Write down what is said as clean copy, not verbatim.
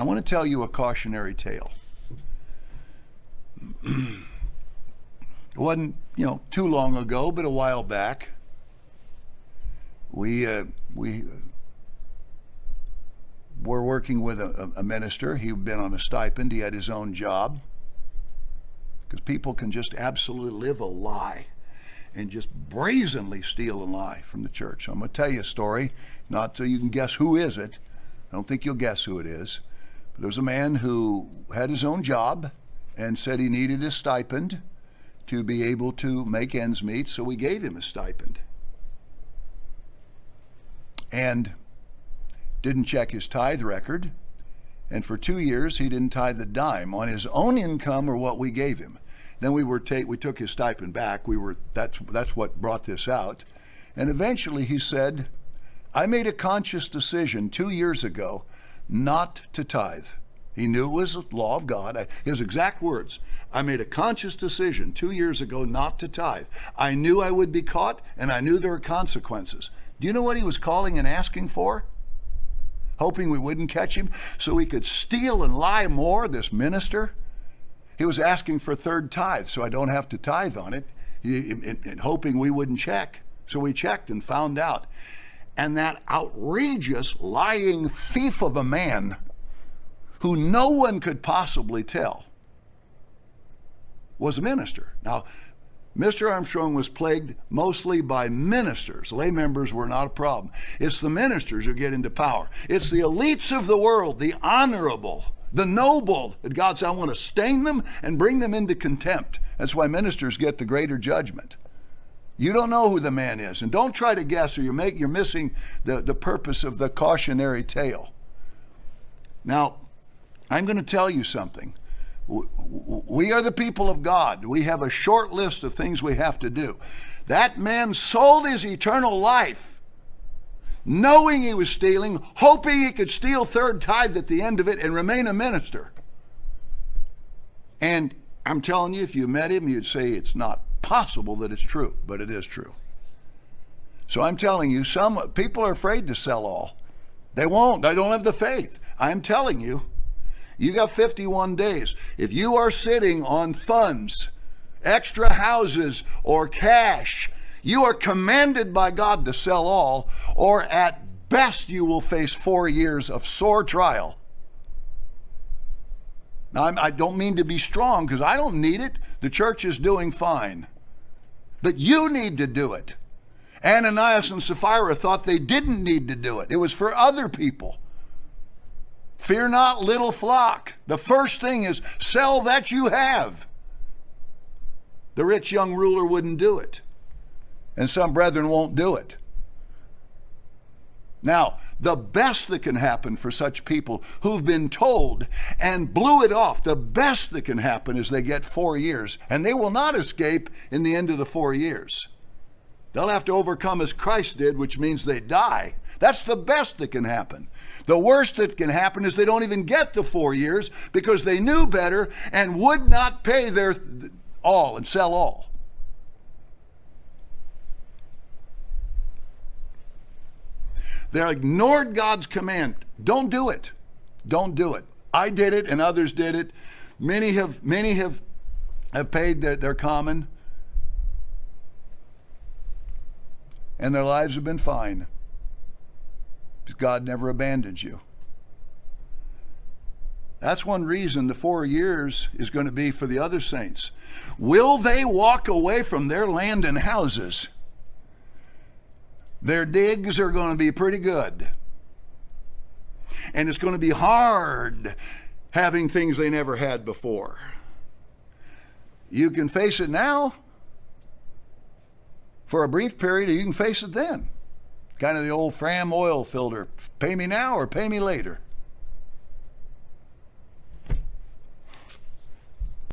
I want to tell you a cautionary tale. It wasn't, too long ago, but a while back, we were working with a minister. He'd been on a stipend. He had his own job. Because people can just absolutely live a lie and just brazenly steal a lie from the church. So I'm going to tell you a story, not so you can guess who is it. I don't think you'll guess who it is. But there was a man who had his own job and said he needed a stipend to be able to make ends meet, so we gave him a stipend. And didn't check his tithe record, and for 2 years he didn't tithe a dime on his own income or what we gave him. Then we took his stipend back. That's what brought this out. And eventually he said, I made a conscious decision 2 years ago not to tithe. He knew it was the law of God. His exact words, I made a conscious decision 2 years ago not to tithe. I knew I would be caught, and I knew there were consequences. Do you know what he was calling and asking for? Hoping we wouldn't catch him so he could steal and lie more, this minister. He was asking for third tithe so I don't have to tithe on it, and hoping we wouldn't check. So we checked and found out. And that outrageous lying thief of a man who no one could possibly tell was a minister. Now, Mr. Armstrong was plagued mostly by ministers. Lay members were not a problem. It's the ministers who get into power. It's the elites of the world, the honorable, the noble, that God said, I want to stain them and bring them into contempt. That's why ministers get the greater judgment. You don't know who the man is, and don't try to guess, or you're missing the purpose of the cautionary tale. Now, I'm going to tell you something. We are the people of God. We have a short list of things we have to do. That man sold his eternal life, knowing he was stealing, hoping he could steal third tithe at the end of it and remain a minister. And I'm telling you, if you met him, you'd say it's not possible that it's true, but it is true. So I'm telling you, some people are afraid to sell all. They won't. They don't have the faith. I'm telling you, you got 51 days. If you are sitting on funds, extra houses, or cash, you are commanded by God to sell all, or at best you will face 4 years of sore trial. Now, I don't mean to be strong because I don't need it. The church is doing fine. But you need to do it. Ananias and Sapphira thought they didn't need to do it. It was for other people. Fear not, little flock. The first thing is sell that you have. The rich young ruler wouldn't do it. And some brethren won't do it. Now, the best that can happen for such people who've been told and blew it off, the best that can happen is they get 4 years, and they will not escape in the end of the 4 years. They'll have to overcome as Christ did, which means they die. That's the best that can happen. The worst that can happen is they don't even get the 4 years because they knew better and would not pay their all and sell all. They ignored God's command. Don't do it. Don't do it. I did it and others did it. Many have paid their common. And their lives have been fine. Because God never abandons you. That's one reason the 4 years is going to be for the other saints. Will they walk away from their land and houses? Their digs are going to be pretty good. And it's going to be hard having things they never had before. You can face it now for a brief period, or you can face it then. Kind of the old Fram oil filter, pay me now or pay me later.